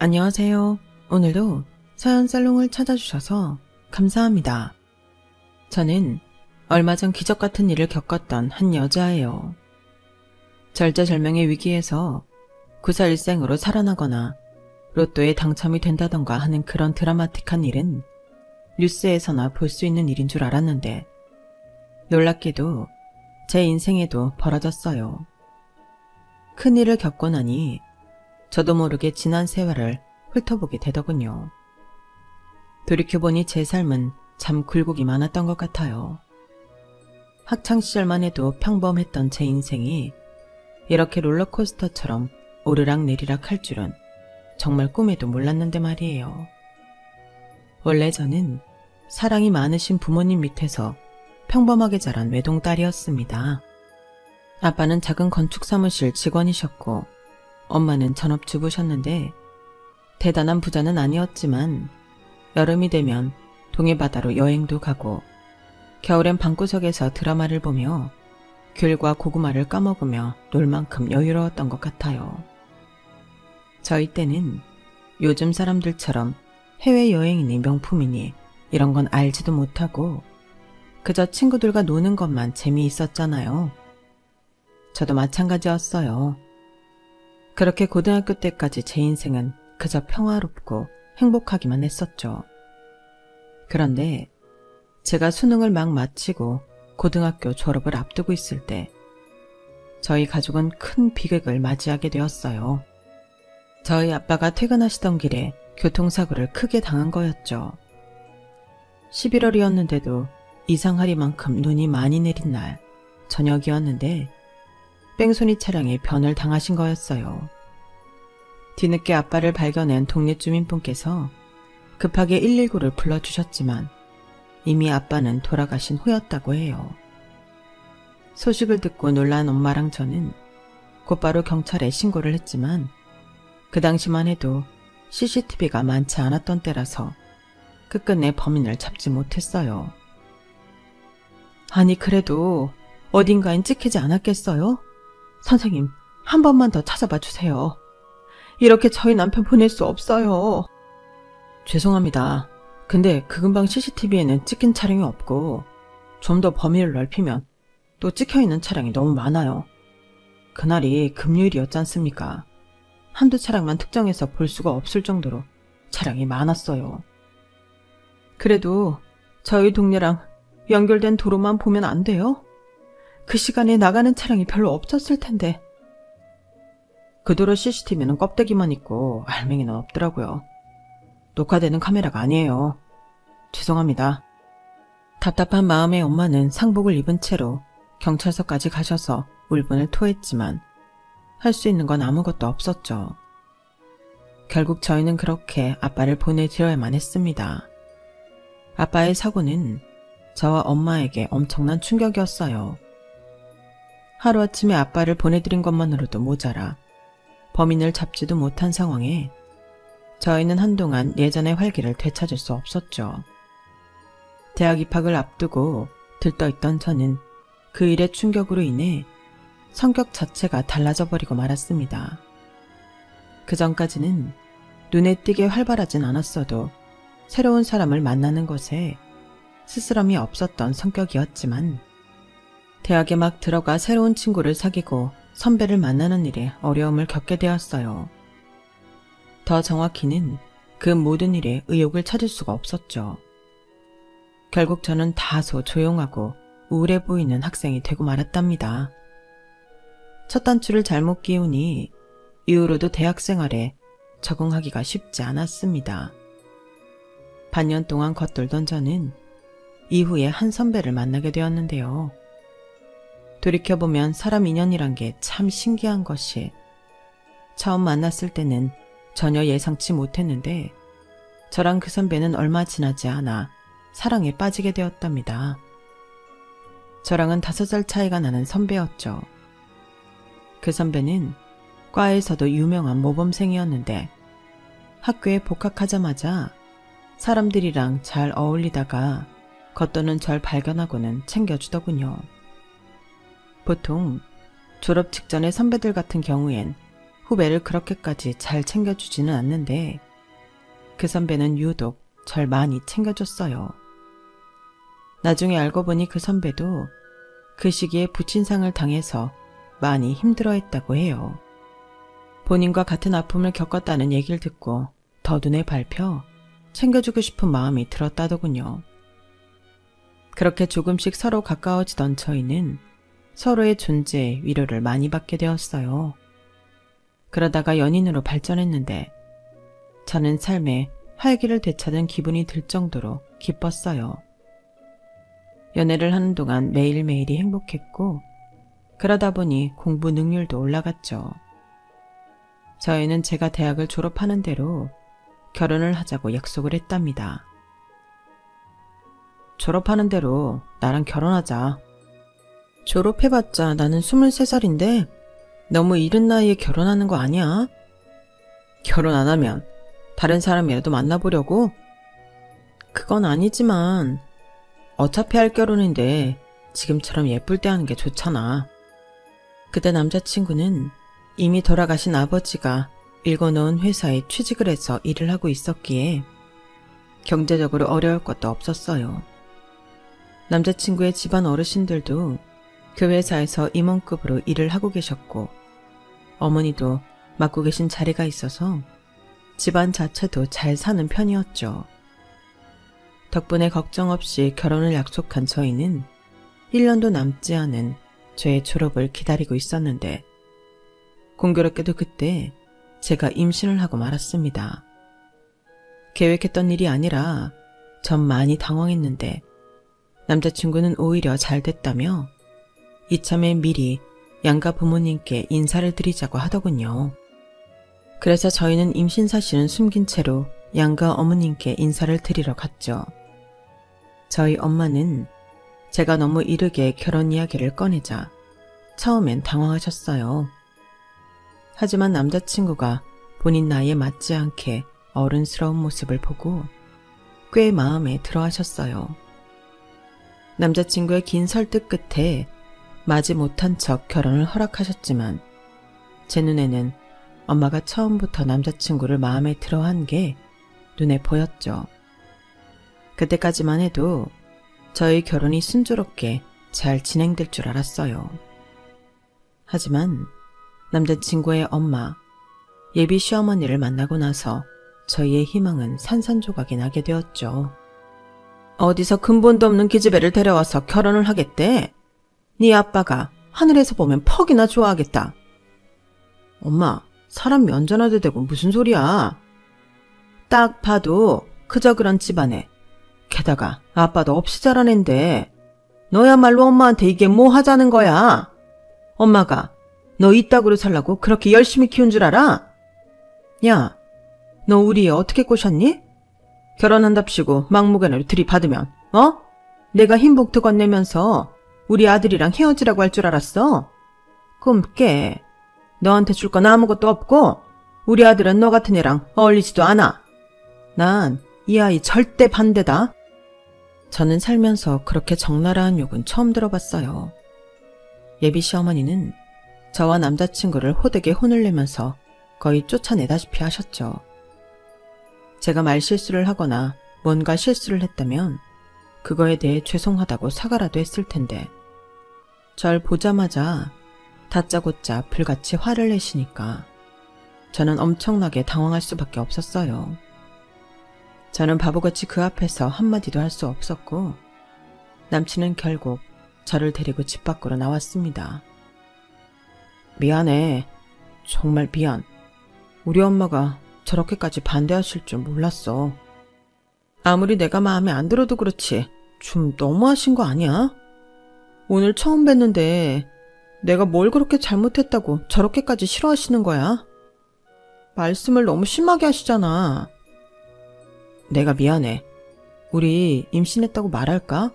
안녕하세요. 오늘도 사연살롱을 찾아주셔서 감사합니다. 저는 얼마 전 기적 같은 일을 겪었던 한 여자예요. 절제절명의 위기에서 구사일생으로 살아나거나 로또에 당첨이 된다던가 하는 그런 드라마틱한 일은 뉴스에서나 볼 수 있는 일인 줄 알았는데 놀랍게도 제 인생에도 벌어졌어요. 큰일을 겪고 나니 저도 모르게 지난 세월을 훑어보게 되더군요. 돌이켜보니 제 삶은 참 굴곡이 많았던 것 같아요. 학창시절만 해도 평범했던 제 인생이 이렇게 롤러코스터처럼 오르락내리락 할 줄은 정말 꿈에도 몰랐는데 말이에요. 원래 저는 사랑이 많으신 부모님 밑에서 평범하게 자란 외동딸이었습니다. 아빠는 작은 건축사무실 직원이셨고 엄마는 전업주부셨는데 대단한 부자는 아니었지만 여름이 되면 동해 바다로 여행도 가고 겨울엔 방구석에서 드라마를 보며 귤과 고구마를 까먹으며 놀 만큼 여유로웠던 것 같아요. 저희 때는 요즘 사람들처럼 해외여행이니 명품이니 이런 건 알지도 못하고 그저 친구들과 노는 것만 재미있었잖아요. 저도 마찬가지였어요. 그렇게 고등학교 때까지 제 인생은 그저 평화롭고 행복하기만 했었죠. 그런데 제가 수능을 막 마치고 고등학교 졸업을 앞두고 있을 때 저희 가족은 큰 비극을 맞이하게 되었어요. 저희 아빠가 퇴근하시던 길에 교통사고를 크게 당한 거였죠. 11월이었는데도 이상하리만큼 눈이 많이 내린 날 저녁이었는데 뺑소니 차량에 변을 당하신 거였어요. 뒤늦게 아빠를 발견한 동네 주민분께서 급하게 119를 불러주셨지만 이미 아빠는 돌아가신 후였다고 해요. 소식을 듣고 놀란 엄마랑 저는 곧바로 경찰에 신고를 했지만 그 당시만 해도 CCTV가 많지 않았던 때라서 끝끝내 범인을 잡지 못했어요. 아니 그래도 어딘가엔 찍히지 않았겠어요? 선생님, 한 번만 더 찾아봐 주세요. 이렇게 저희 남편 보낼 수 없어요. 죄송합니다. 근데 그 근방 CCTV에는 찍힌 차량이 없고 좀 더 범위를 넓히면 또 찍혀있는 차량이 너무 많아요. 그날이 금요일이었지 않습니까? 한두 차량만 특정해서 볼 수가 없을 정도로 차량이 많았어요. 그래도 저희 동네랑 연결된 도로만 보면 안 돼요? 그 시간에 나가는 차량이 별로 없었을 텐데. 그 도로 CCTV는 껍데기만 있고 알맹이는 없더라고요. 녹화되는 카메라가 아니에요. 죄송합니다. 답답한 마음에 엄마는 상복을 입은 채로 경찰서까지 가셔서 울분을 토했지만 할 수 있는 건 아무것도 없었죠. 결국 저희는 그렇게 아빠를 보내드려야만 했습니다. 아빠의 사고는 저와 엄마에게 엄청난 충격이었어요. 하루아침에 아빠를 보내드린 것만으로도 모자라 범인을 잡지도 못한 상황에 저희는 한동안 예전의 활기를 되찾을 수 없었죠. 대학 입학을 앞두고 들떠있던 저는 그 일의 충격으로 인해 성격 자체가 달라져 버리고 말았습니다. 그 전까지는 눈에 띄게 활발하진 않았어도 새로운 사람을 만나는 것에 스스럼이 없었던 성격이었지만 대학에 막 들어가 새로운 친구를 사귀고 선배를 만나는 일에 어려움을 겪게 되었어요. 더 정확히는 그 모든 일에 의욕을 찾을 수가 없었죠. 결국 저는 다소 조용하고 우울해 보이는 학생이 되고 말았답니다. 첫 단추를 잘못 끼우니 이후로도 대학 생활에 적응하기가 쉽지 않았습니다. 반년 동안 겉돌던 저는 이후에 한 선배를 만나게 되었는데요. 돌이켜보면 사람 인연이란 게 참 신기한 것이 처음 만났을 때는 전혀 예상치 못했는데 저랑 그 선배는 얼마 지나지 않아 사랑에 빠지게 되었답니다. 저랑은 5살 차이가 나는 선배였죠. 그 선배는 과에서도 유명한 모범생이었는데 학교에 복학하자마자 사람들이랑 잘 어울리다가 겉도는 절 발견하고는 챙겨주더군요. 보통 졸업 직전의 선배들 같은 경우엔 후배를 그렇게까지 잘 챙겨주지는 않는데 그 선배는 유독 절 많이 챙겨줬어요. 나중에 알고 보니 그 선배도 그 시기에 부친상을 당해서 많이 힘들어했다고 해요. 본인과 같은 아픔을 겪었다는 얘기를 듣고 더 눈에 밟혀 챙겨주고 싶은 마음이 들었다더군요. 그렇게 조금씩 서로 가까워지던 저희는 서로의 존재에 위로를 많이 받게 되었어요. 그러다가 연인으로 발전했는데 저는 삶에 활기를 되찾은 기분이 들 정도로 기뻤어요. 연애를 하는 동안 매일매일이 행복했고 그러다 보니 공부 능률도 올라갔죠. 저희는 제가 대학을 졸업하는 대로 결혼을 하자고 약속을 했답니다. 졸업하는 대로 나랑 결혼하자. 졸업해봤자 나는 23살인데 너무 이른 나이에 결혼하는 거 아니야? 결혼 안 하면 다른 사람이라도 만나보려고? 그건 아니지만 어차피 할 결혼인데 지금처럼 예쁠 때 하는 게 좋잖아. 그때 남자친구는 이미 돌아가신 아버지가 일궈놓은 회사에 취직을 해서 일을 하고 있었기에 경제적으로 어려울 것도 없었어요. 남자친구의 집안 어르신들도 그 회사에서 임원급으로 일을 하고 계셨고 어머니도 맡고 계신 자리가 있어서 집안 자체도 잘 사는 편이었죠. 덕분에 걱정 없이 결혼을 약속한 저희는 1년도 남지 않은 저의 졸업을 기다리고 있었는데 공교롭게도 그때 제가 임신을 하고 말았습니다. 계획했던 일이 아니라 전 많이 당황했는데 남자친구는 오히려 잘 됐다며 이참에 미리 양가 부모님께 인사를 드리자고 하더군요. 그래서 저희는 임신 사실은 숨긴 채로 양가 어머님께 인사를 드리러 갔죠. 저희 엄마는 제가 너무 이르게 결혼 이야기를 꺼내자 처음엔 당황하셨어요. 하지만 남자친구가 본인 나이에 맞지 않게 어른스러운 모습을 보고 꽤 마음에 들어하셨어요. 남자친구의 긴 설득 끝에 마지 못한 척 결혼을 허락하셨지만 제 눈에는 엄마가 처음부터 남자친구를 마음에 들어한 게 눈에 보였죠. 그때까지만 해도 저희 결혼이 순조롭게 잘 진행될 줄 알았어요. 하지만 남자친구의 엄마, 예비 시어머니를 만나고 나서 저희의 희망은 산산조각이 나게 되었죠. 어디서 근본도 없는 기집애를 데려와서 결혼을 하겠대? 네 아빠가 하늘에서 보면 퍽이나 좋아하겠다. 엄마, 사람 면전화도 되고 무슨 소리야. 딱 봐도 그저 그런 집안에 게다가 아빠도 없이 자란 앤데 너야말로 엄마한테 이게 뭐 하자는 거야? 엄마가 너 이따구로 살라고 그렇게 열심히 키운 줄 알아? 야, 너 우리 애 어떻게 꼬셨니? 결혼한답시고 막무가내로 들이받으면 내가 흰복도 건네면서 우리 아들이랑 헤어지라고 할 줄 알았어? 꿈 깨. 너한테 줄 건 아무것도 없고 우리 아들은 너 같은 애랑 어울리지도 않아. 난 이 아이 절대 반대다. 저는 살면서 그렇게 적나라한 욕은 처음 들어봤어요. 예비 시어머니는 저와 남자친구를 호되게 혼을 내면서 거의 쫓아내다시피 하셨죠. 제가 말실수를 하거나 뭔가 실수를 했다면 그거에 대해 죄송하다고 사과라도 했을 텐데 절 보자마자 다짜고짜 불같이 화를 내시니까 저는 엄청나게 당황할 수밖에 없었어요. 저는 바보같이 그 앞에서 한마디도 할 수 없었고 남친은 결국 저를 데리고 집 밖으로 나왔습니다. 미안해. 정말 미안. 우리 엄마가 저렇게까지 반대하실 줄 몰랐어. 아무리 내가 마음에 안 들어도 그렇지 좀 너무하신 거 아니야? 오늘 처음 뵀는데 내가 뭘 그렇게 잘못했다고 저렇게까지 싫어하시는 거야? 말씀을 너무 심하게 하시잖아. 내가 미안해. 우리 임신했다고 말할까?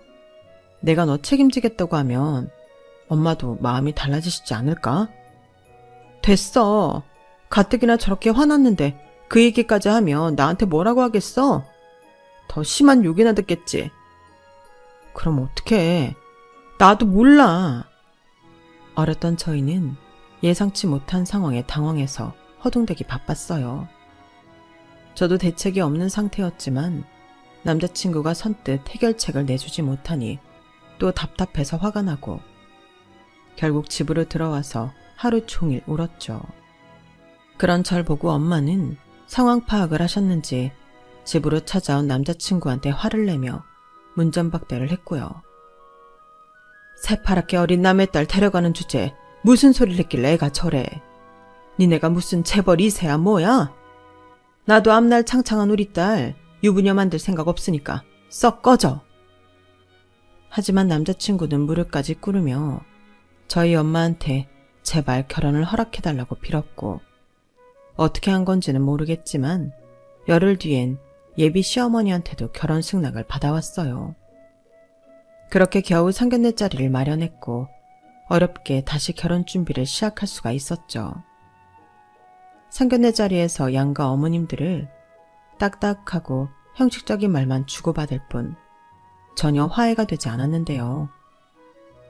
내가 너 책임지겠다고 하면 엄마도 마음이 달라지시지 않을까? 됐어. 가뜩이나 저렇게 화났는데 그 얘기까지 하면 나한테 뭐라고 하겠어? 더 심한 욕이나 듣겠지. 그럼 어떡해. 나도 몰라. 어렸던 저희는 예상치 못한 상황에 당황해서 허둥대기 바빴어요. 저도 대책이 없는 상태였지만 남자친구가 선뜻 해결책을 내주지 못하니 또 답답해서 화가 나고 결국 집으로 들어와서 하루 종일 울었죠. 그런 절 보고 엄마는 상황 파악을 하셨는지 집으로 찾아온 남자친구한테 화를 내며 문전박대를 했고요. 새파랗게 어린 남의 딸 데려가는 주제에 무슨 소리를 했길래 애가 저래. 니네가 무슨 재벌 2세야 뭐야? 나도 앞날 창창한 우리 딸 유부녀 만들 생각 없으니까 썩 꺼져. 하지만 남자친구는 무릎까지 꿇으며 저희 엄마한테 제발 결혼을 허락해달라고 빌었고 어떻게 한 건지는 모르겠지만 열흘 뒤엔 예비 시어머니한테도 결혼 승낙을 받아왔어요. 그렇게 겨우 상견례 자리를 마련했고 어렵게 다시 결혼 준비를 시작할 수가 있었죠. 상견례 자리에서 양가 어머님들을 딱딱하고 형식적인 말만 주고받을 뿐 전혀 화해가 되지 않았는데요.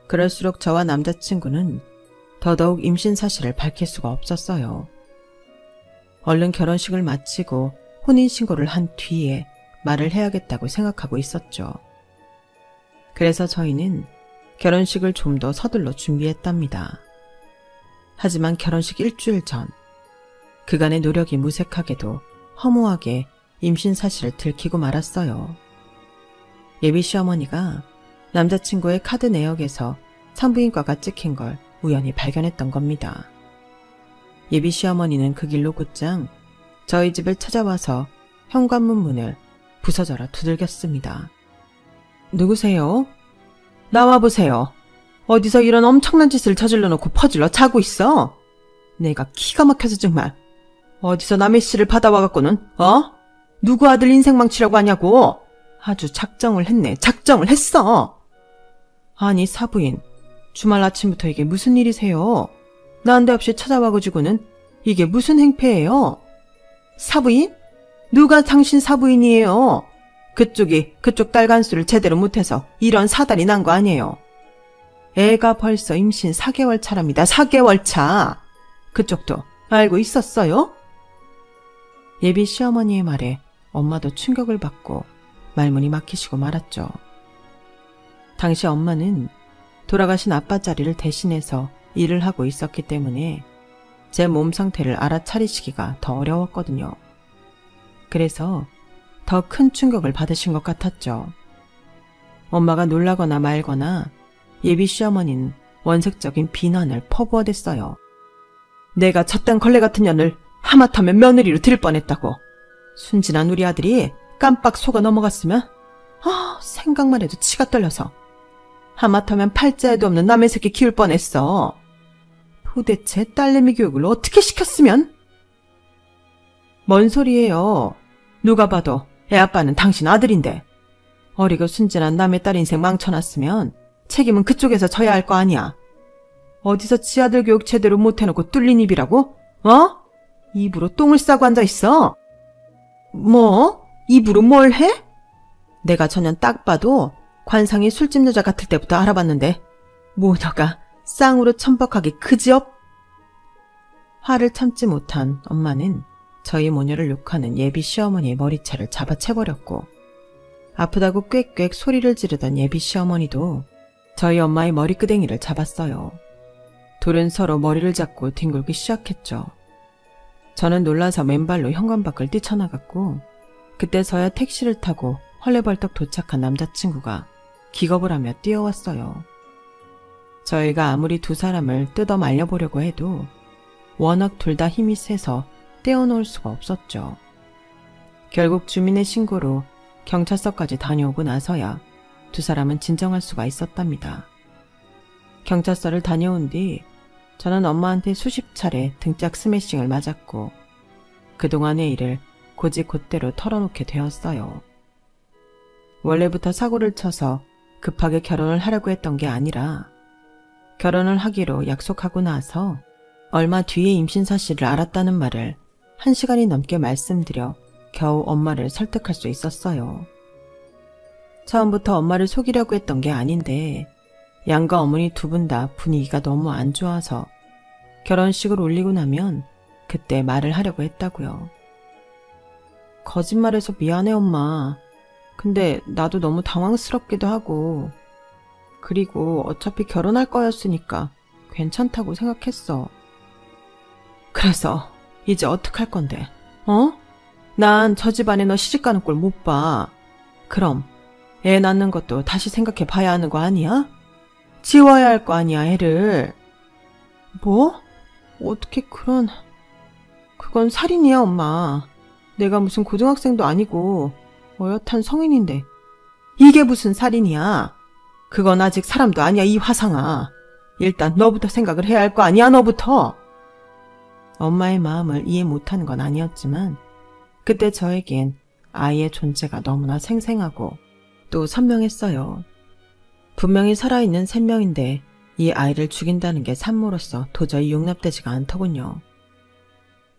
그럴수록 저와 남자친구는 더더욱 임신 사실을 밝힐 수가 없었어요. 얼른 결혼식을 마치고 혼인신고를 한 뒤에 말을 해야겠다고 생각하고 있었죠. 그래서 저희는 결혼식을 좀 더 서둘러 준비했답니다. 하지만 결혼식 일주일 전 그간의 노력이 무색하게도 허무하게 임신 사실을 들키고 말았어요. 예비 시어머니가 남자친구의 카드 내역에서 산부인과가 찍힌 걸 우연히 발견했던 겁니다. 예비 시어머니는 그 길로 곧장 저희 집을 찾아와서 현관문 문을 부서져라 두들겼습니다. 누구세요? 나와보세요. 어디서 이런 엄청난 짓을 저질러 놓고 퍼질러 자고 있어? 내가 기가 막혀서 정말. 어디서 남의 씨를 받아와갖고는 누구 아들 인생 망치려고 하냐고. 아주 작정을 했네. 작정을 했어. 아니 사부인, 주말 아침부터 이게 무슨 일이세요? 난데없이 찾아와가지고는 이게 무슨 행패예요? 사부인? 누가 당신 사부인이에요? 그쪽 딸 간수를 제대로 못해서 이런 사달이 난 거 아니에요? 애가 벌써 임신 4개월 차랍니다. 4개월 차. 그쪽도 알고 있었어요? 예비 시어머니의 말에 엄마도 충격을 받고 말문이 막히시고 말았죠. 당시 엄마는 돌아가신 아빠 자리를 대신해서 일을 하고 있었기 때문에 제 몸 상태를 알아차리시기가 더 어려웠거든요. 그래서 더 큰 충격을 받으신 것 같았죠. 엄마가 놀라거나 말거나 예비 시어머니는 원색적인 비난을 퍼부어댔어요. 내가 저딴 걸레 같은 년을 하마터면 며느리로 들일 뻔했다고. 순진한 우리 아들이 깜빡 속아 넘어갔으면 생각만 해도 치가 떨려서 하마터면 팔자에도 없는 남의 새끼 키울 뻔했어. 도대체 딸내미 교육을 어떻게 시켰으면? 뭔 소리예요. 누가 봐도 애 아빠는 당신 아들인데 어리고 순진한 남의 딸 인생 망쳐놨으면 책임은 그쪽에서 져야 할 거 아니야. 어디서 지 아들 교육 제대로 못해놓고 뚫린 입이라고? 입으로 똥을 싸고 앉아있어. 뭐? 입으로 뭘 해? 내가 전년 딱 봐도 관상이 술집 여자 같을 때부터 알아봤는데 모녀가 쌍으로 천박하게 그지없. 화를 참지 못한 엄마는 저희 모녀를 욕하는 예비 시어머니의 머리채를 잡아채버렸고 아프다고 꽥꽥 소리를 지르던 예비 시어머니도 저희 엄마의 머리끄댕이를 잡았어요. 둘은 서로 머리를 잡고 뒹굴기 시작했죠. 저는 놀라서 맨발로 현관 밖을 뛰쳐나갔고 그때서야 택시를 타고 헐레벌떡 도착한 남자친구가 기겁을 하며 뛰어왔어요. 저희가 아무리 두 사람을 뜯어 말려보려고 해도 워낙 둘 다 힘이 세서 떼어놓을 수가 없었죠. 결국 주민의 신고로 경찰서까지 다녀오고 나서야 두 사람은 진정할 수가 있었답니다. 경찰서를 다녀온 뒤 저는 엄마한테 수십 차례 등짝 스매싱을 맞았고 그동안의 일을 곧이곧대로 털어놓게 되었어요. 원래부터 사고를 쳐서 급하게 결혼을 하려고 했던 게 아니라 결혼을 하기로 약속하고 나서 얼마 뒤에 임신 사실을 알았다는 말을 1시간이 넘게 말씀드려 겨우 엄마를 설득할 수 있었어요. 처음부터 엄마를 속이려고 했던 게 아닌데 양가 어머니 두 분 다 분위기가 너무 안 좋아서 결혼식을 올리고 나면 그때 말을 하려고 했다고요. 거짓말해서 미안해, 엄마. 근데 나도 너무 당황스럽기도 하고, 그리고 어차피 결혼할 거였으니까 괜찮다고 생각했어. 그래서 이제 어떡할 건데? 난 저 집안에 너 시집가는 꼴 못 봐. 그럼 애 낳는 것도 다시 생각해 봐야 하는 거 아니야? 지워야 할 거 아니야, 애를. 뭐? 어떻게 그건 살인이야, 엄마. 내가 무슨 고등학생도 아니고 어엿한 성인인데. 이게 무슨 살인이야? 그건 아직 사람도 아니야, 이 화상아. 일단 너부터 생각을 해야 할 거 아니야, 너부터. 엄마의 마음을 이해 못하는 건 아니었지만 그때 저에겐 아이의 존재가 너무나 생생하고 또 선명했어요. 분명히 살아있는 생명인데 이 아이를 죽인다는 게 산모로서 도저히 용납되지가 않더군요.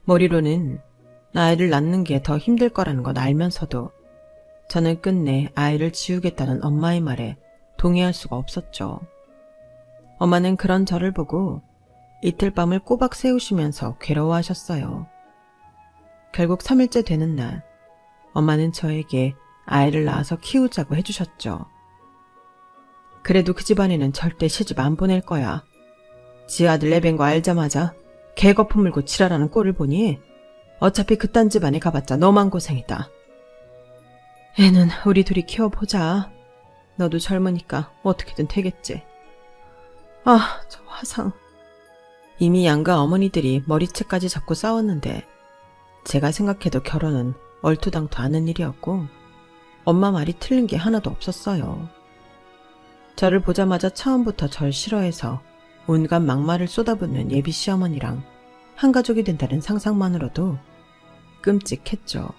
머리로는 아이를 낳는 게 더 힘들 거라는 건 알면서도 저는 끝내 아이를 지우겠다는 엄마의 말에 동의할 수가 없었죠. 엄마는 그런 저를 보고 이틀 밤을 꼬박 새우시면서 괴로워하셨어요. 결국 3일째 되는 날, 엄마는 저에게 아이를 낳아서 키우자고 해주셨죠. 그래도 그 집안에는 절대 시집 안 보낼 거야. 지 아들 내뵌 거 알자마자 개거품 물고 지랄하는 꼴을 보니 어차피 그딴 집안에 가봤자 너만 고생이다. 애는 우리 둘이 키워보자. 너도 젊으니까 어떻게든 되겠지. 아, 저 화상. 이미 양가 어머니들이 머리채까지 잡고 싸웠는데 제가 생각해도 결혼은 얼토당토 않은 일이었고 엄마 말이 틀린 게 하나도 없었어요. 저를 보자마자 처음부터 절 싫어해서 온갖 막말을 쏟아붓는 예비 시어머니랑 한 가족이 된다는 상상만으로도 끔찍했죠.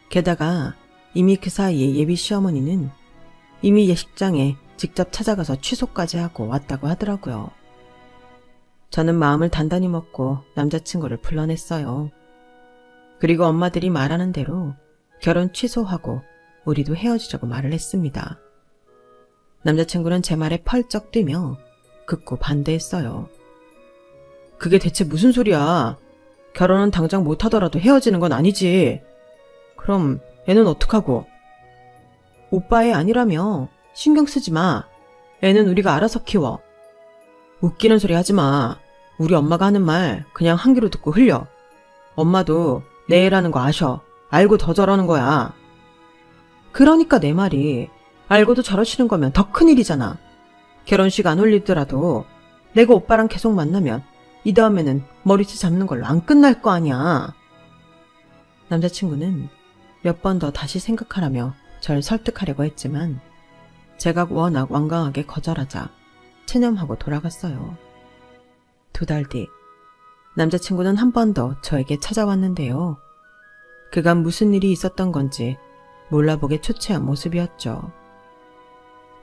게다가 이미 그 사이에 예비 시어머니는 이미 예식장에 직접 찾아가서 취소까지 하고 왔다고 하더라고요. 저는 마음을 단단히 먹고 남자친구를 불러냈어요. 그리고 엄마들이 말하는 대로 결혼 취소하고 우리도 헤어지자고 말을 했습니다. 남자친구는 제 말에 펄쩍 뛰며 극구 반대했어요. 그게 대체 무슨 소리야? 결혼은 당장 못하더라도 헤어지는 건 아니지. 그럼 애는 어떡하고? 오빠 애 아니라며. 신경 쓰지 마. 애는 우리가 알아서 키워. 웃기는 소리 하지 마. 우리 엄마가 하는 말 그냥 한 귀로 듣고 흘려. 엄마도 내 애라는 거 아셔. 알고 더 저러는 거야. 그러니까 내 말이 알고도 저러시는 거면 더 큰일이잖아. 결혼식 안 올리더라도 내가 오빠랑 계속 만나면 이 다음에는 머리채 잡는 걸로 안 끝날 거 아니야. 남자친구는 몇 번 더 다시 생각하라며 절 설득하려고 했지만 제가 워낙 완강하게 거절하자 체념하고 돌아갔어요. 2달 뒤 남자친구는 한 번 더 저에게 찾아왔는데요. 그간 무슨 일이 있었던 건지 몰라보게 초췌한 모습이었죠.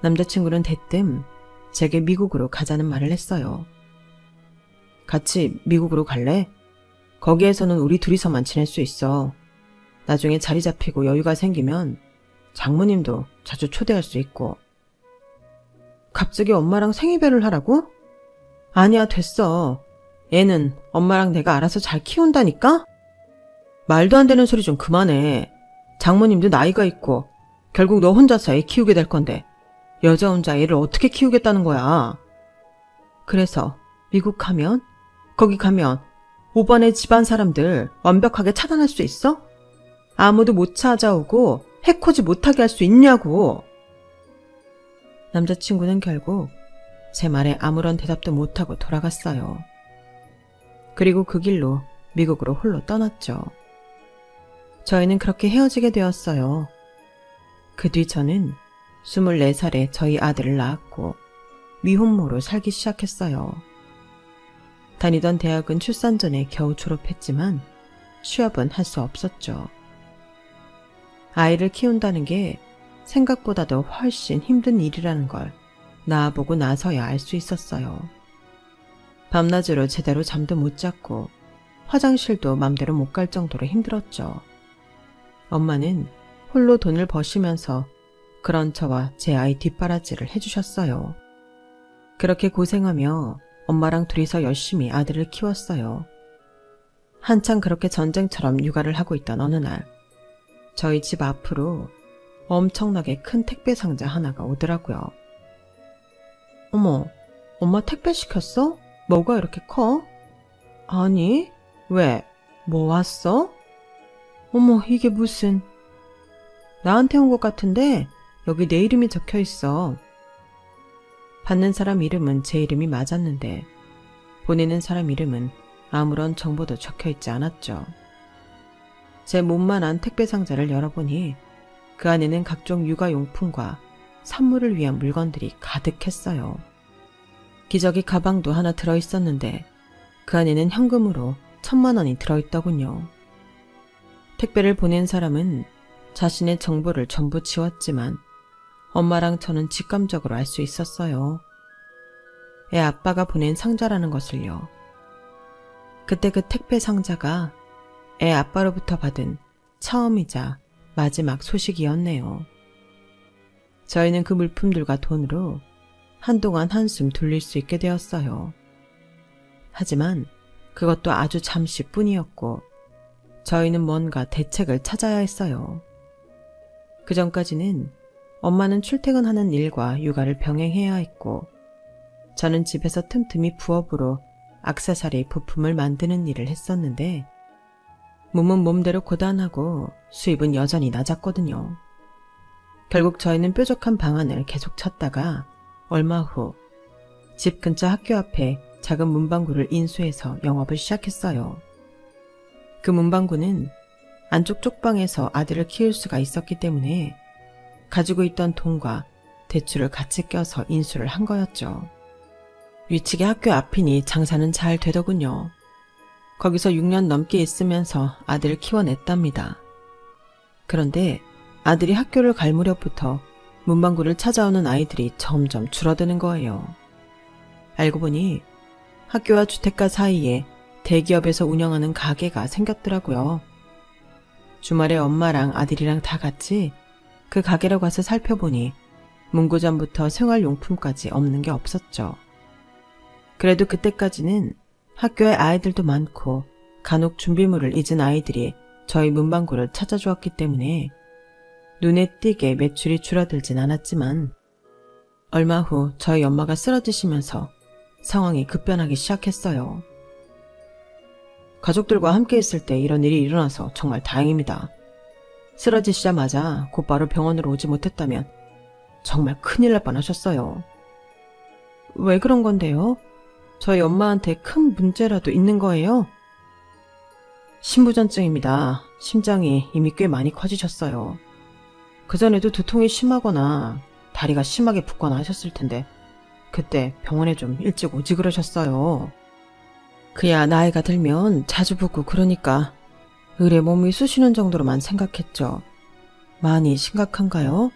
남자친구는 대뜸 제게 미국으로 가자는 말을 했어요. 같이 미국으로 갈래? 거기에서는 우리 둘이서만 지낼 수 있어. 나중에 자리 잡히고 여유가 생기면 장모님도 자주 초대할 수 있고. 갑자기 엄마랑 생이별을 하라고? 아니야, 됐어. 애는 엄마랑 내가 알아서 잘 키운다니까? 말도 안 되는 소리 좀 그만해. 장모님도 나이가 있고 결국 너 혼자서 애 키우게 될 건데 여자 혼자 애를 어떻게 키우겠다는 거야. 그래서 미국 가면? 거기 가면 오빠네 집안 사람들 완벽하게 차단할 수 있어? 아무도 못 찾아오고 해코지 못하게 할 수 있냐고. 남자친구는 결국 제 말에 아무런 대답도 못하고 돌아갔어요. 그리고 그 길로 미국으로 홀로 떠났죠. 저희는 그렇게 헤어지게 되었어요. 그 뒤 저는 24살에 저희 아들을 낳았고 미혼모로 살기 시작했어요. 다니던 대학은 출산 전에 겨우 졸업했지만 취업은 할 수 없었죠. 아이를 키운다는 게 생각보다도 훨씬 힘든 일이라는 걸 낳아보고 나서야 알 수 있었어요. 밤낮으로 제대로 잠도 못 잤고 화장실도 맘대로 못 갈 정도로 힘들었죠. 엄마는 홀로 돈을 버시면서 그런 저와 제 아이 뒷바라지를 해주셨어요. 그렇게 고생하며 엄마랑 둘이서 열심히 아들을 키웠어요. 한창 그렇게 전쟁처럼 육아를 하고 있던 어느 날, 저희 집 앞으로 엄청나게 큰 택배 상자 하나가 오더라고요. 어머, 엄마 택배 시켰어? 뭐가 이렇게 커? 아니, 왜? 뭐 왔어? 어머, 이게 무슨... 나한테 온 것 같은데 여기 내 이름이 적혀 있어. 받는 사람 이름은 제 이름이 맞았는데 보내는 사람 이름은 아무런 정보도 적혀 있지 않았죠. 제 몸만한 택배 상자를 열어보니 그 안에는 각종 육아용품과 산모를 위한 물건들이 가득했어요. 기저귀 가방도 하나 들어있었는데 그 안에는 현금으로 1,000만 원이 들어있더군요. 택배를 보낸 사람은 자신의 정보를 전부 지웠지만 엄마랑 저는 직감적으로 알 수 있었어요. 애 아빠가 보낸 상자라는 것을요. 그때 그 택배 상자가 애 아빠로부터 받은 처음이자 마지막 소식이었네요. 저희는 그 물품들과 돈으로 한동안 한숨 돌릴 수 있게 되었어요. 하지만 그것도 아주 잠시뿐이었고 저희는 뭔가 대책을 찾아야 했어요. 그 전까지는 엄마는 출퇴근하는 일과 육아를 병행해야 했고 저는 집에서 틈틈이 부업으로 액세서리 부품을 만드는 일을 했었는데 몸은 몸대로 고단하고 수입은 여전히 낮았거든요. 결국 저희는 뾰족한 방안을 계속 찾다가 얼마 후 집 근처 학교 앞에 작은 문방구를 인수해서 영업을 시작했어요. 그 문방구는 안쪽 쪽방에서 아들을 키울 수가 있었기 때문에 가지고 있던 돈과 대출을 같이 껴서 인수를 한 거였죠. 위치가 학교 앞이니 장사는 잘 되더군요. 거기서 6년 넘게 있으면서 아들을 키워냈답니다. 그런데 아들이 학교를 갈 무렵부터 문방구를 찾아오는 아이들이 점점 줄어드는 거예요. 알고 보니 학교와 주택가 사이에 대기업에서 운영하는 가게가 생겼더라고요. 주말에 엄마랑 아들이랑 다 같이 그 가게로 가서 살펴보니 문구점부터 생활용품까지 없는 게 없었죠. 그래도 그때까지는 학교에 아이들도 많고 간혹 준비물을 잊은 아이들이 저희 문방구를 찾아주었기 때문에 눈에 띄게 매출이 줄어들진 않았지만 얼마 후 저희 엄마가 쓰러지시면서 상황이 급변하기 시작했어요. 가족들과 함께 있을 때 이런 일이 일어나서 정말 다행입니다. 쓰러지시자마자 곧바로 병원으로 오지 못했다면 정말 큰일 날 뻔하셨어요. 왜 그런 건데요? 저희 엄마한테 큰 문제라도 있는 거예요? 심부전증입니다. 심장이 이미 꽤 많이 커지셨어요. 그전에도 두통이 심하거나 다리가 심하게 붓거나 하셨을 텐데 그때 병원에 좀 일찍 오지 그러셨어요. 그야 나이가 들면 자주 붓고 그러니까 의뢰 몸이 쑤시는 정도로만 생각했죠. 많이 심각한가요?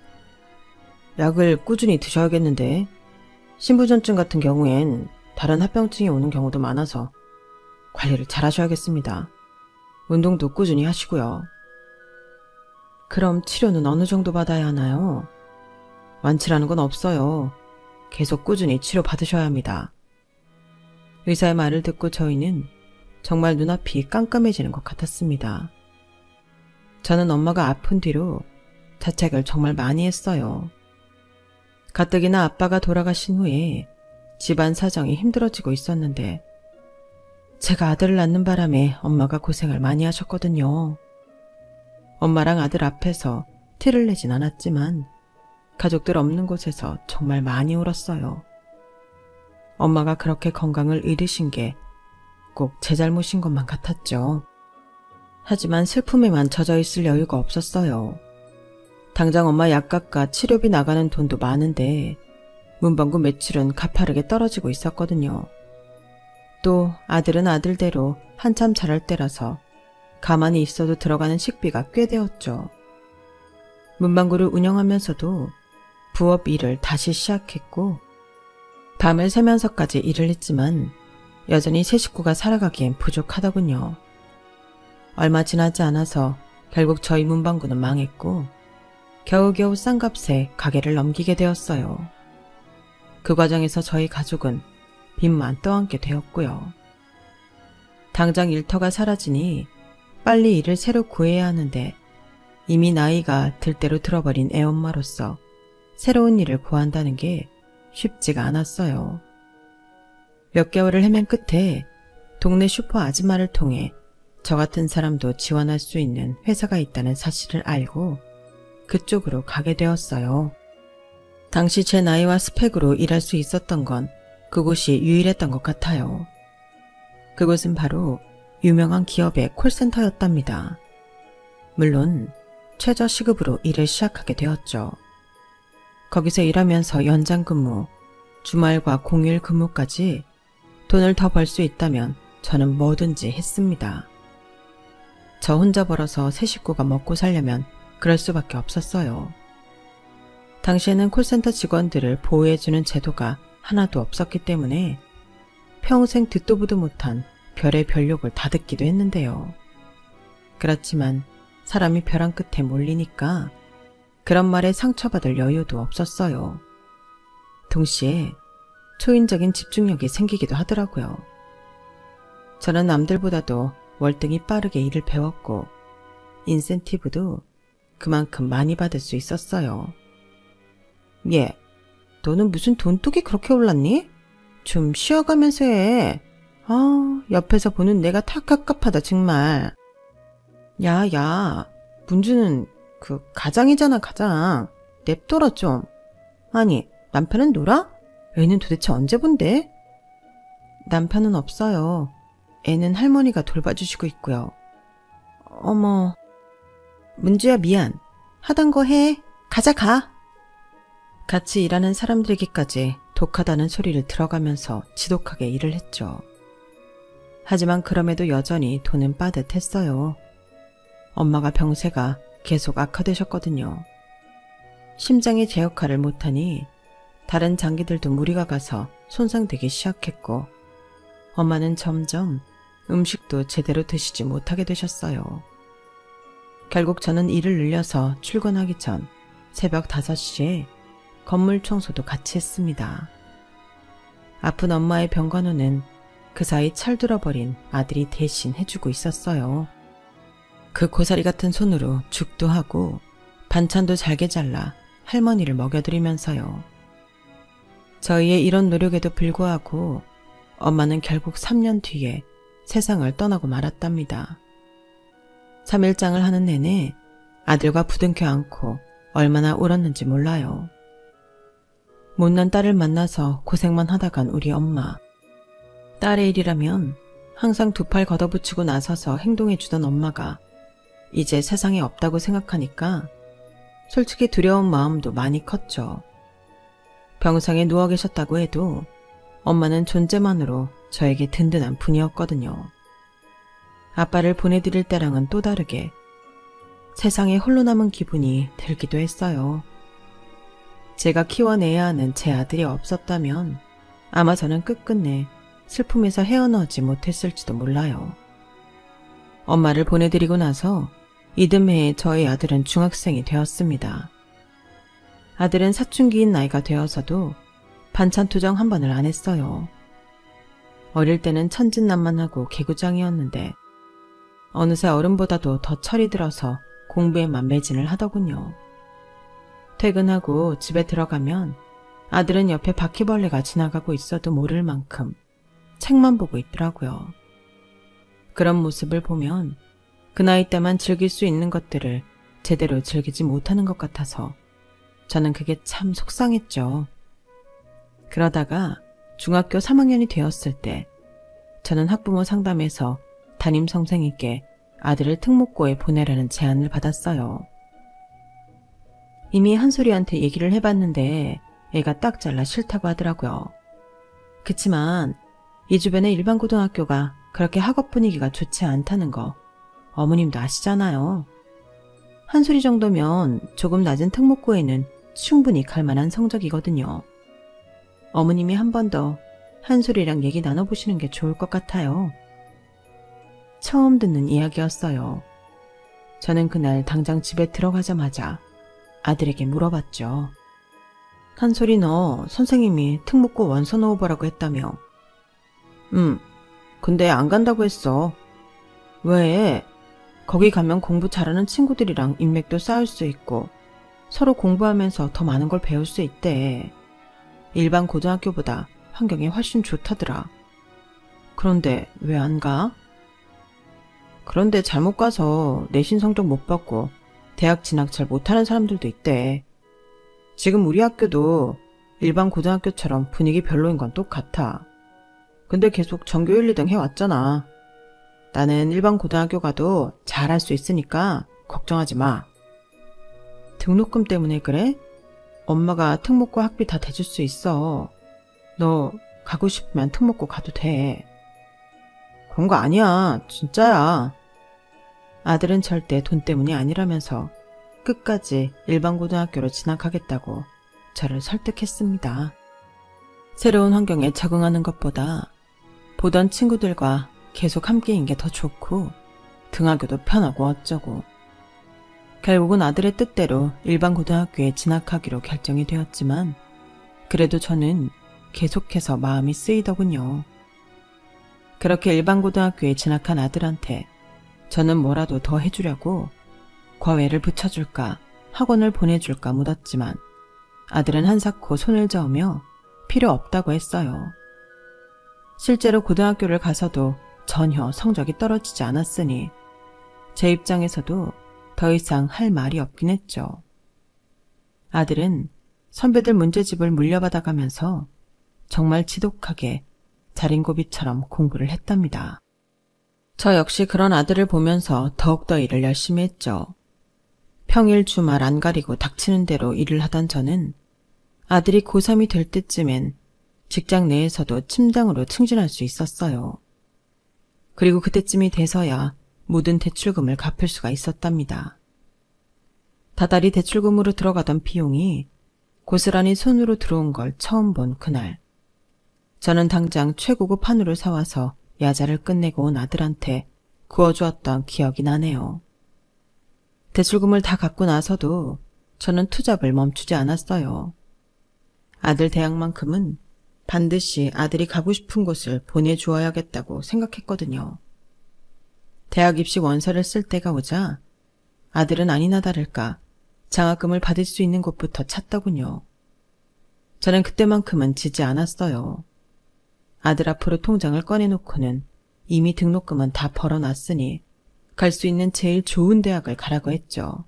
약을 꾸준히 드셔야겠는데 심부전증 같은 경우엔 다른 합병증이 오는 경우도 많아서 관리를 잘 하셔야겠습니다. 운동도 꾸준히 하시고요. 그럼 치료는 어느 정도 받아야 하나요? 완치라는 건 없어요. 계속 꾸준히 치료 받으셔야 합니다. 의사의 말을 듣고 저희는 정말 눈앞이 깜깜해지는 것 같았습니다. 저는 엄마가 아픈 뒤로 자책을 정말 많이 했어요. 가뜩이나 아빠가 돌아가신 후에 집안 사정이 힘들어지고 있었는데 제가 아들을 낳는 바람에 엄마가 고생을 많이 하셨거든요. 엄마랑 아들 앞에서 티를 내진 않았지만 가족들 없는 곳에서 정말 많이 울었어요. 엄마가 그렇게 건강을 잃으신 게 꼭 제 잘못인 것만 같았죠. 하지만 슬픔에만 젖어 있을 여유가 없었어요. 당장 엄마 약값과 치료비 나가는 돈도 많은데 문방구 매출은 가파르게 떨어지고 있었거든요. 또 아들은 아들대로 한참 자랄 때라서 가만히 있어도 들어가는 식비가 꽤 되었죠. 문방구를 운영하면서도 부업 일을 다시 시작했고 밤을 새면서까지 일을 했지만 여전히 세 식구가 살아가기엔 부족하더군요. 얼마 지나지 않아서 결국 저희 문방구는 망했고 겨우겨우 싼 값에 가게를 넘기게 되었어요. 그 과정에서 저희 가족은 빚만 떠안게 되었고요. 당장 일터가 사라지니 빨리 일을 새로 구해야 하는데 이미 나이가 들 대로 들어버린 애엄마로서 새로운 일을 구한다는 게 쉽지가 않았어요. 몇 개월을 헤맨 끝에 동네 슈퍼 아줌마를 통해 저 같은 사람도 지원할 수 있는 회사가 있다는 사실을 알고 그쪽으로 가게 되었어요. 당시 제 나이와 스펙으로 일할 수 있었던 건 그곳이 유일했던 것 같아요. 그곳은 바로 유명한 기업의 콜센터였답니다. 물론 최저 시급으로 일을 시작하게 되었죠. 거기서 일하면서 연장 근무, 주말과 공휴일 근무까지 돈을 더 벌 수 있다면 저는 뭐든지 했습니다. 저 혼자 벌어서 세 식구가 먹고 살려면 그럴 수밖에 없었어요. 당시에는 콜센터 직원들을 보호해주는 제도가 하나도 없었기 때문에 평생 듣도 보도 못한 별의 별욕을 다 듣기도 했는데요. 그렇지만 사람이 벼랑 끝에 몰리니까 그런 말에 상처받을 여유도 없었어요. 동시에 초인적인 집중력이 생기기도 하더라고요. 저는 남들보다도 월등히 빠르게 일을 배웠고 인센티브도 그만큼 많이 받을 수 있었어요. 얘, 너는 무슨 돈독이 그렇게 올랐니? 좀 쉬어가면서 해. 옆에서 보는 내가 다 깝깝하다 정말. 야, 문주는 그 가장이잖아 가장. 냅둬라 좀. 아니, 남편은 놀아? 애는 도대체 언제 본대? 남편은 없어요. 애는 할머니가 돌봐주시고 있고요. 어머, 문주야 미안. 하던 거 해. 가자 가. 같이 일하는 사람들에게까지 독하다는 소리를 들어가면서 지독하게 일을 했죠. 하지만 그럼에도 여전히 돈은 빠듯했어요. 엄마가 병세가 계속 악화되셨거든요. 심장이 제 역할을 못하니 다른 장기들도 무리가 가서 손상되기 시작했고 엄마는 점점 음식도 제대로 드시지 못하게 되셨어요. 결국 저는 일을 늘려서 출근하기 전 새벽 5시에 건물 청소도 같이 했습니다. 아픈 엄마의 병간호는 그 사이 철들어버린 아들이 대신 해주고 있었어요. 그 고사리 같은 손으로 죽도 하고 반찬도 잘게 잘라 할머니를 먹여드리면서요. 저희의 이런 노력에도 불구하고 엄마는 결국 3년 뒤에 세상을 떠나고 말았답니다. 3일장을 하는 내내 아들과 부둥켜 안고 얼마나 울었는지 몰라요. 못난 딸을 만나서 고생만 하다간 우리 엄마. 딸의 일이라면 항상 두 팔 걷어붙이고 나서서 행동해주던 엄마가 이제 세상에 없다고 생각하니까 솔직히 두려운 마음도 많이 컸죠. 병상에 누워 계셨다고 해도 엄마는 존재만으로 저에게 든든한 분이었거든요. 아빠를 보내드릴 때랑은 또 다르게 세상에 홀로 남은 기분이 들기도 했어요. 제가 키워내야 하는 제 아들이 없었다면 아마 저는 끝끝내 슬픔에서 헤어나오지 못했을지도 몰라요. 엄마를 보내드리고 나서 이듬해에 저희 아들은 중학생이 되었습니다. 아들은 사춘기인 나이가 되어서도 반찬 투정 한 번을 안 했어요. 어릴 때는 천진난만하고 개구장이었는데 어느새 어른보다도 더 철이 들어서 공부에만 매진을 하더군요. 퇴근하고 집에 들어가면 아들은 옆에 바퀴벌레가 지나가고 있어도 모를 만큼 책만 보고 있더라고요. 그런 모습을 보면 그 나이 때만 즐길 수 있는 것들을 제대로 즐기지 못하는 것 같아서 저는 그게 참 속상했죠. 그러다가 중학교 3학년이 되었을 때 저는 학부모 상담에서 담임 선생님께 아들을 특목고에 보내라는 제안을 받았어요. 이미 한솔이한테 얘기를 해봤는데 애가 딱 잘라 싫다고 하더라고요. 그치만 이 주변의 일반 고등학교가 그렇게 학업 분위기가 좋지 않다는 거 어머님도 아시잖아요. 한솔이 정도면 조금 낮은 특목고에는 충분히 갈 만한 성적이거든요. 어머님이 한 번 더 한솔이랑 얘기 나눠보시는 게 좋을 것 같아요. 처음 듣는 이야기였어요. 저는 그날 당장 집에 들어가자마자 아들에게 물어봤죠. 한솔이 너 선생님이 특목고 원서 넣어보라고 했다며. 근데 안 간다고 했어. 왜? 거기 가면 공부 잘하는 친구들이랑 인맥도 쌓을 수 있고 서로 공부하면서 더 많은 걸 배울 수 있대. 일반 고등학교보다 환경이 훨씬 좋다더라. 그런데 왜 안 가? 그런데 잘못 가서 내신 성적 못 받고 대학 진학 잘 못하는 사람들도 있대. 지금 우리 학교도 일반 고등학교처럼 분위기 별로인 건 똑같아. 근데 계속 전교 1, 2등 해왔잖아. 나는 일반 고등학교 가도 잘할 수 있으니까 걱정하지 마. 등록금 때문에 그래? 엄마가 특목고 학비 다 대줄 수 있어. 너 가고 싶으면 특목고 가도 돼. 그런 거 아니야. 진짜야. 아들은 절대 돈 때문이 아니라면서 끝까지 일반 고등학교로 진학하겠다고 저를 설득했습니다. 새로운 환경에 적응하는 것보다 보던 친구들과 계속 함께인 게 더 좋고 등하교도 편하고 어쩌고. 결국은 아들의 뜻대로 일반 고등학교에 진학하기로 결정이 되었지만 그래도 저는 계속해서 마음이 쓰이더군요. 그렇게 일반 고등학교에 진학한 아들한테 저는 뭐라도 더 해주려고 과외를 붙여줄까 학원을 보내줄까 묻었지만 아들은 한사코 손을 저으며 필요 없다고 했어요. 실제로 고등학교를 가서도 전혀 성적이 떨어지지 않았으니 제 입장에서도 더 이상 할 말이 없긴 했죠. 아들은 선배들 문제집을 물려받아가면서 정말 지독하게 자린고비처럼 공부를 했답니다. 저 역시 그런 아들을 보면서 더욱더 일을 열심히 했죠. 평일 주말 안 가리고 닥치는 대로 일을 하던 저는 아들이 고3이 될 때쯤엔 직장 내에서도 팀장으로 승진할 수 있었어요. 그리고 그때쯤이 돼서야 모든 대출금을 갚을 수가 있었답니다. 다달이 대출금으로 들어가던 비용이 고스란히 손으로 들어온 걸 처음 본 그날. 저는 당장 최고급 한우를 사와서 야자를 끝내고 온 아들한테 구워주었던 기억이 나네요. 대출금을 다 갚고 나서도 저는 투잡을 멈추지 않았어요. 아들 대학만큼은 반드시 아들이 가고 싶은 곳을 보내주어야겠다고 생각했거든요. 대학 입시 원서를 쓸 때가 오자 아들은 아니나 다를까 장학금을 받을 수 있는 곳부터 찾더군요. 저는 그때만큼은 지지 않았어요. 아들 앞으로 통장을 꺼내놓고는 이미 등록금은 다 벌어놨으니 갈 수 있는 제일 좋은 대학을 가라고 했죠.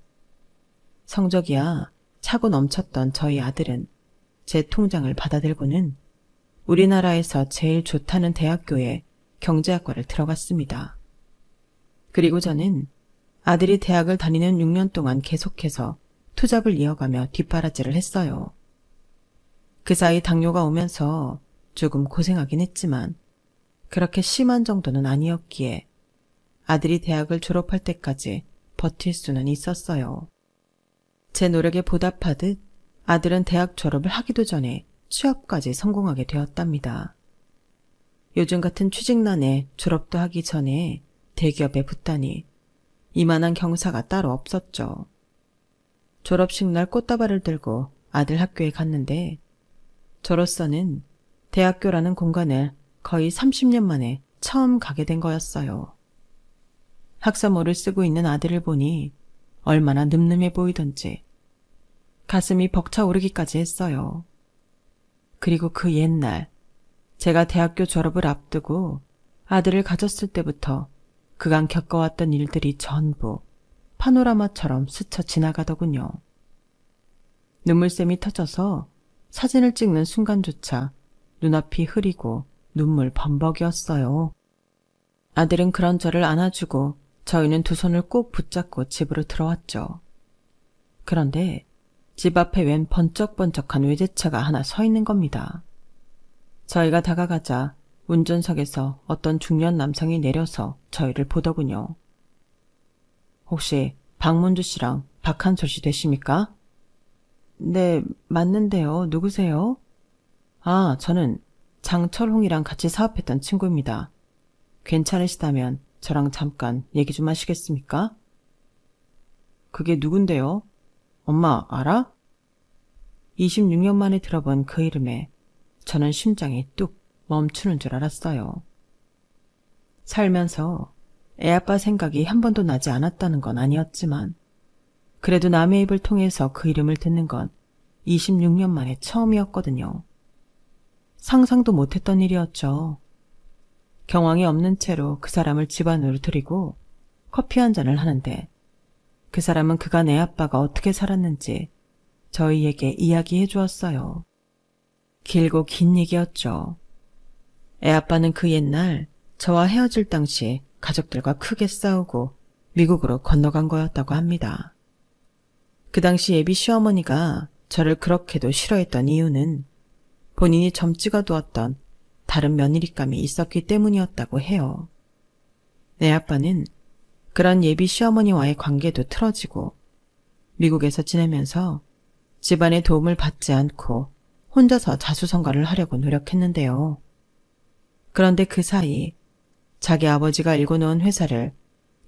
성적이야 차고 넘쳤던 저희 아들은 제 통장을 받아들고는 우리나라에서 제일 좋다는 대학교에 경제학과를 들어갔습니다. 그리고 저는 아들이 대학을 다니는 6년 동안 계속해서 투잡을 이어가며 뒷바라지를 했어요. 그 사이 당뇨가 오면서 조금 고생하긴 했지만 그렇게 심한 정도는 아니었기에 아들이 대학을 졸업할 때까지 버틸 수는 있었어요. 제 노력에 보답하듯 아들은 대학 졸업을 하기도 전에 취업까지 성공하게 되었답니다. 요즘 같은 취직난에 졸업도 하기 전에 대기업에 붙다니 이만한 경사가 따로 없었죠. 졸업식 날 꽃다발을 들고 아들 학교에 갔는데 저로서는 대학교라는 공간을 거의 30년 만에 처음 가게 된 거였어요. 학사모를 쓰고 있는 아들을 보니 얼마나 늠름해 보이던지 가슴이 벅차오르기까지 했어요. 그리고 그 옛날 제가 대학교 졸업을 앞두고 아들을 가졌을 때부터 그간 겪어왔던 일들이 전부 파노라마처럼 스쳐 지나가더군요. 눈물샘이 터져서 사진을 찍는 순간조차 눈앞이 흐리고 눈물 범벅이었어요. 아들은 그런 저를 안아주고 저희는 두 손을 꼭 붙잡고 집으로 들어왔죠. 그런데 집 앞에 웬 번쩍번쩍한 외제차가 하나 서 있는 겁니다. 저희가 다가가자 운전석에서 어떤 중년 남성이 내려서 저희를 보더군요. 혹시 박문주 씨랑 박한솔 씨 되십니까? 네, 맞는데요. 누구세요? 아, 저는 장철홍이랑 같이 사업했던 친구입니다. 괜찮으시다면 저랑 잠깐 얘기 좀 하시겠습니까? 그게 누군데요? 엄마 알아? 26년 만에 들어본 그 이름에 저는 심장이 뚝 멈추는 줄 알았어요. 살면서 애아빠 생각이 한 번도 나지 않았다는 건 아니었지만 그래도 남의 입을 통해서 그 이름을 듣는 건 26년 만에 처음이었거든요. 상상도 못했던 일이었죠. 경황이 없는 채로 그 사람을 집 안으로 들이고 커피 한 잔을 하는데 그 사람은 그간 애아빠가 어떻게 살았는지 저희에게 이야기해 주었어요. 길고 긴 얘기였죠. 애아빠는 그 옛날 저와 헤어질 당시 가족들과 크게 싸우고 미국으로 건너간 거였다고 합니다. 그 당시 예비 시어머니가 저를 그렇게도 싫어했던 이유는 본인이 점 찍어두었던 다른 며느리감이 있었기 때문이었다고 해요. 애아빠는 그런 예비 시어머니와의 관계도 틀어지고 미국에서 지내면서 집안의 도움을 받지 않고 혼자서 자수성가를 하려고 노력했는데요. 그런데 그 사이 자기 아버지가 일궈놓은 회사를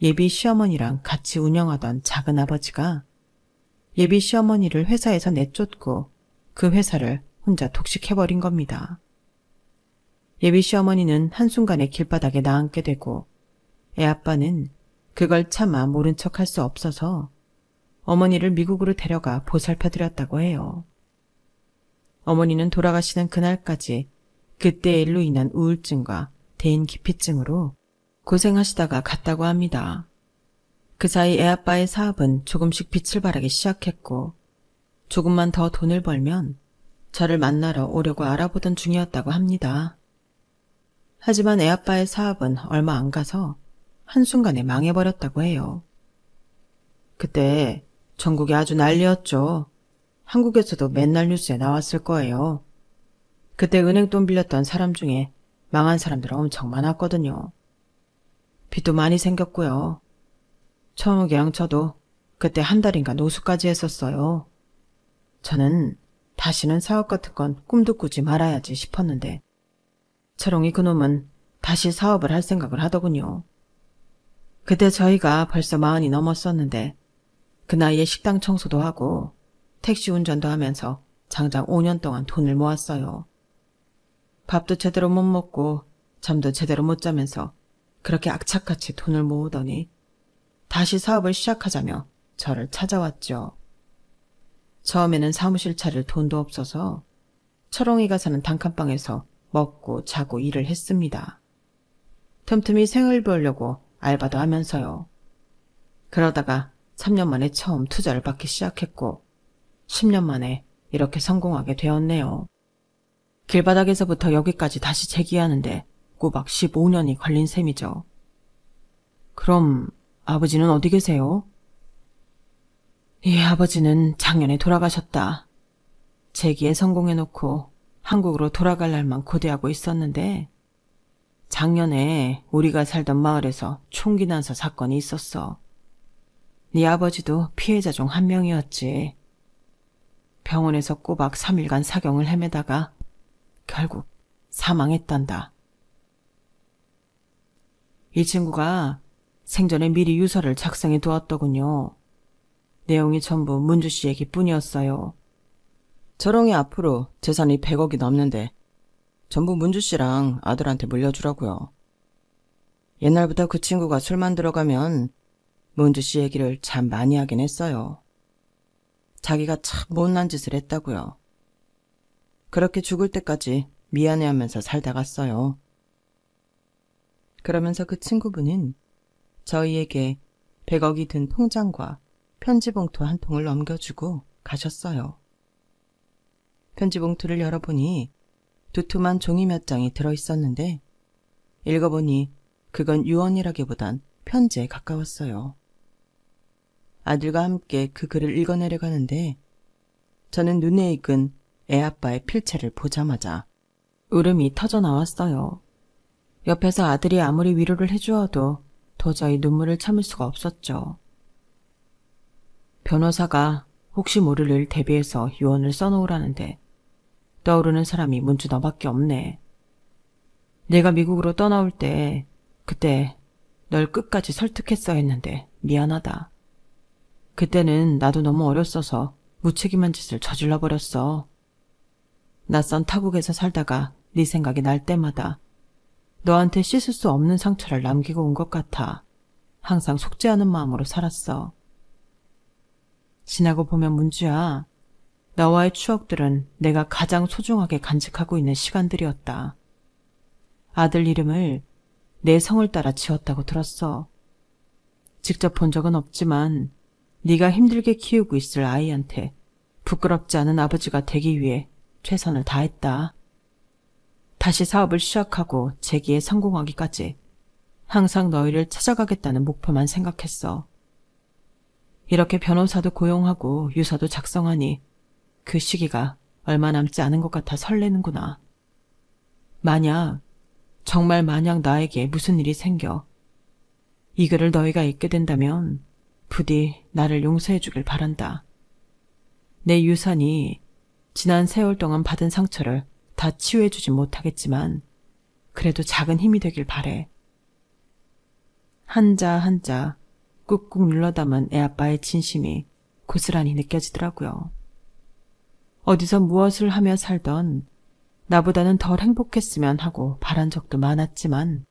예비 시어머니랑 같이 운영하던 작은 아버지가 예비 시어머니를 회사에서 내쫓고 그 회사를 혼자 독식해버린 겁니다. 예비 시어머니는 한순간에 길바닥에 나앉게 되고 애아빠는 그걸 차마 모른 척할 수 없어서 어머니를 미국으로 데려가 보살펴드렸다고 해요. 어머니는 돌아가시는 그날까지 그때의 일로 인한 우울증과 대인기피증으로 고생하시다가 갔다고 합니다. 그 사이 애아빠의 사업은 조금씩 빛을 발하기 시작했고 조금만 더 돈을 벌면 저를 만나러 오려고 알아보던 중이었다고 합니다. 하지만 애아빠의 사업은 얼마 안 가서 한순간에 망해버렸다고 해요. 그때 전국이 아주 난리였죠. 한국에서도 맨날 뉴스에 나왔을 거예요. 그때 은행 돈 빌렸던 사람 중에 망한 사람들 엄청 많았거든요. 빚도 많이 생겼고요. 처음이랑 저도 그때 한 달인가 노숙까지 했었어요. 저는 다시는 사업 같은 건 꿈도 꾸지 말아야지 싶었는데 철옹이 그놈은 다시 사업을 할 생각을 하더군요. 그때 저희가 벌써 40이 넘었었는데 그 나이에 식당 청소도 하고 택시 운전도 하면서 장장 5년 동안 돈을 모았어요. 밥도 제대로 못 먹고 잠도 제대로 못 자면서 그렇게 악착같이 돈을 모으더니 다시 사업을 시작하자며 저를 찾아왔죠. 처음에는 사무실 차릴 돈도 없어서 철옹이가 사는 단칸방에서 먹고 자고 일을 했습니다. 틈틈이 생을 벌려고 알바도 하면서요. 그러다가 3년 만에 처음 투자를 받기 시작했고 10년 만에 이렇게 성공하게 되었네요. 길바닥에서부터 여기까지 다시 재기하는데 꼬박 15년이 걸린 셈이죠. 그럼 아버지는 어디 계세요? 예, 아버지는 작년에 돌아가셨다. 재기에 성공해놓고 한국으로 돌아갈 날만 고대하고 있었는데 작년에 우리가 살던 마을에서 총기 난사 사건이 있었어. 네 아버지도 피해자 중 한 명이었지. 병원에서 꼬박 3일간 사경을 헤매다가 결국 사망했단다. 이 친구가 생전에 미리 유서를 작성해 두었더군요. 내용이 전부 문주 씨 얘기뿐이었어요. 철옹이 앞으로 재산이 100억이 넘는데 전부 문주 씨랑 아들한테 물려주라고요. 옛날부터 그 친구가 술만 들어가면 문주 씨 얘기를 참 많이 하긴 했어요. 자기가 참 못난 짓을 했다고요. 그렇게 죽을 때까지 미안해하면서 살다 갔어요. 그러면서 그 친구분은 저희에게 100억이 든 통장과 편지봉투 한 통을 넘겨주고 가셨어요. 편지봉투를 열어보니 두툼한 종이 몇 장이 들어있었는데 읽어보니 그건 유언이라기보단 편지에 가까웠어요. 아들과 함께 그 글을 읽어내려가는데 저는 눈에 익은 애아빠의 필체를 보자마자 울음이 터져 나왔어요. 옆에서 아들이 아무리 위로를 해주어도 도저히 눈물을 참을 수가 없었죠. 변호사가 혹시 모를 일 대비해서 유언을 써놓으라는데 떠오르는 사람이 문주 너밖에 없네. 내가 미국으로 떠나올 때 그때 널 끝까지 설득했어야 했는데 미안하다. 그때는 나도 너무 어렸어서 무책임한 짓을 저질러 버렸어. 낯선 타국에서 살다가 네 생각이 날 때마다 너한테 씻을 수 없는 상처를 남기고 온 것 같아. 항상 속죄하는 마음으로 살았어. 지나고 보면 문주야, 너와의 추억들은 내가 가장 소중하게 간직하고 있는 시간들이었다. 아들 이름을 내 성을 따라 지었다고 들었어. 직접 본 적은 없지만 네가 힘들게 키우고 있을 아이한테 부끄럽지 않은 아버지가 되기 위해 최선을 다했다. 다시 사업을 시작하고 재기에 성공하기까지 항상 너희를 찾아가겠다는 목표만 생각했어. 이렇게 변호사도 고용하고 유서도 작성하니 그 시기가 얼마 남지 않은 것 같아 설레는구나. 정말 만약 나에게 무슨 일이 생겨 이 글을 너희가 읽게 된다면 부디 나를 용서해 주길 바란다. 내 유산이 지난 세월 동안 받은 상처를 다 치유해 주진 못하겠지만 그래도 작은 힘이 되길 바래. 한자 한자 꾹꾹 눌러 담은 애아빠의 진심이 고스란히 느껴지더라고요. 어디서 무엇을 하며 살던 나보다는 덜 행복했으면 하고 바란 적도 많았지만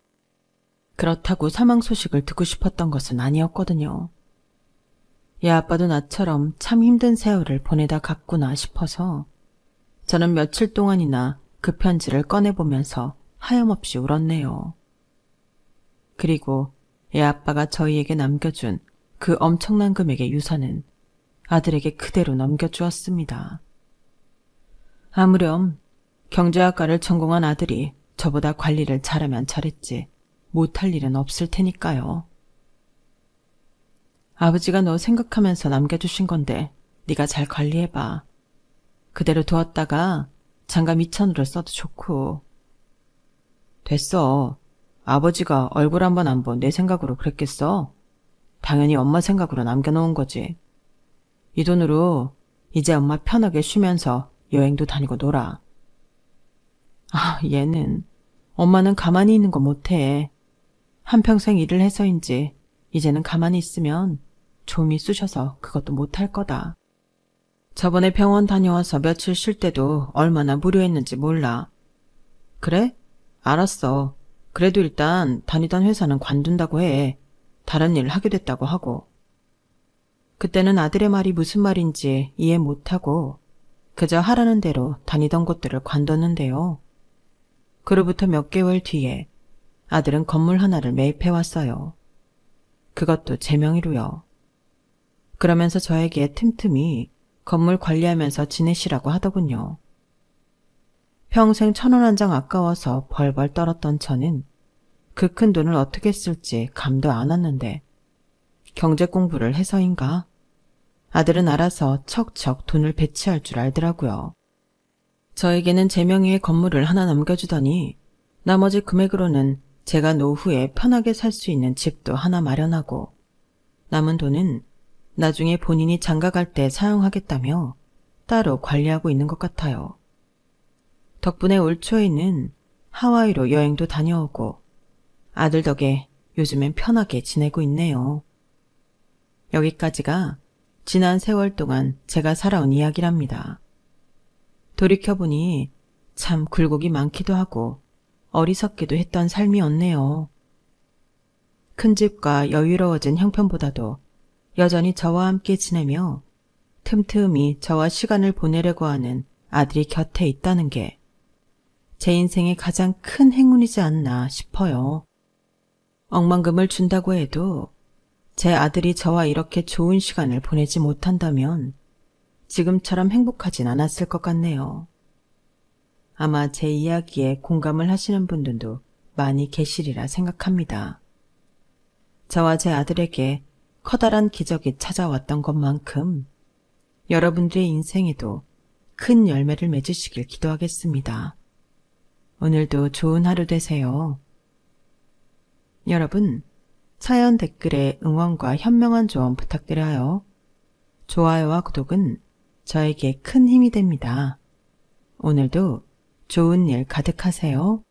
그렇다고 사망 소식을 듣고 싶었던 것은 아니었거든요. 애아빠도 나처럼 참 힘든 세월을 보내다 갔구나 싶어서 저는 며칠 동안이나 그 편지를 꺼내보면서 하염없이 울었네요. 그리고 애아빠가 저희에게 남겨준 그 엄청난 금액의 유산은 아들에게 그대로 넘겨주었습니다. 아무렴 경제학과를 전공한 아들이 저보다 관리를 잘하면 잘했지 못할 일은 없을 테니까요. 아버지가 너 생각하면서 남겨주신 건데 네가 잘 관리해봐. 그대로 두었다가 장가 미천으로 써도 좋고. 됐어. 아버지가 얼굴 한번 안 본 내 생각으로 그랬겠어? 당연히 엄마 생각으로 남겨놓은 거지. 이 돈으로 이제 엄마 편하게 쉬면서 여행도 다니고 놀아. 아, 얘는 엄마는 가만히 있는 거 못해. 한평생 일을 해서인지 이제는 가만히 있으면 좀이 쑤셔서 그것도 못할 거다. 저번에 병원 다녀와서 며칠 쉴 때도 얼마나 무료했는지 몰라. 그래? 알았어. 그래도 일단 다니던 회사는 관둔다고 해. 다른 일 하게 됐다고 하고. 그때는 아들의 말이 무슨 말인지 이해 못하고 그저 하라는 대로 다니던 곳들을 관뒀는데요. 그로부터 몇 개월 뒤에 아들은 건물 하나를 매입해왔어요. 그것도 제 명의로요. 그러면서 저에게 틈틈이 건물 관리하면서 지내시라고 하더군요. 평생 1,000원 한 장 아까워서 벌벌 떨었던 저는 그 큰 돈을 어떻게 쓸지 감도 안 왔는데 경제 공부를 해서인가? 아들은 알아서 척척 돈을 배치할 줄 알더라고요. 저에게는 제 명의의 건물을 하나 남겨주더니 나머지 금액으로는 제가 노후에 편하게 살 수 있는 집도 하나 마련하고 남은 돈은 나중에 본인이 장가갈 때 사용하겠다며 따로 관리하고 있는 것 같아요. 덕분에 올 초에는 하와이로 여행도 다녀오고 아들 덕에 요즘엔 편하게 지내고 있네요. 여기까지가 지난 세월 동안 제가 살아온 이야기랍니다. 돌이켜보니 참 굴곡이 많기도 하고 어리석기도 했던 삶이었네요. 큰 집과 여유로워진 형편보다도 여전히 저와 함께 지내며 틈틈이 저와 시간을 보내려고 하는 아들이 곁에 있다는 게 제 인생의 가장 큰 행운이지 않나 싶어요. 억만금을 준다고 해도 제 아들이 저와 이렇게 좋은 시간을 보내지 못한다면 지금처럼 행복하진 않았을 것 같네요. 아마 제 이야기에 공감을 하시는 분들도 많이 계시리라 생각합니다. 저와 제 아들에게 커다란 기적이 찾아왔던 것만큼 여러분들의 인생에도 큰 열매를 맺으시길 기도하겠습니다. 오늘도 좋은 하루 되세요. 여러분, 사연 댓글에 응원과 현명한 조언 부탁드려요. 좋아요와 구독은 저에게 큰 힘이 됩니다. 오늘도 좋은 일 가득하세요.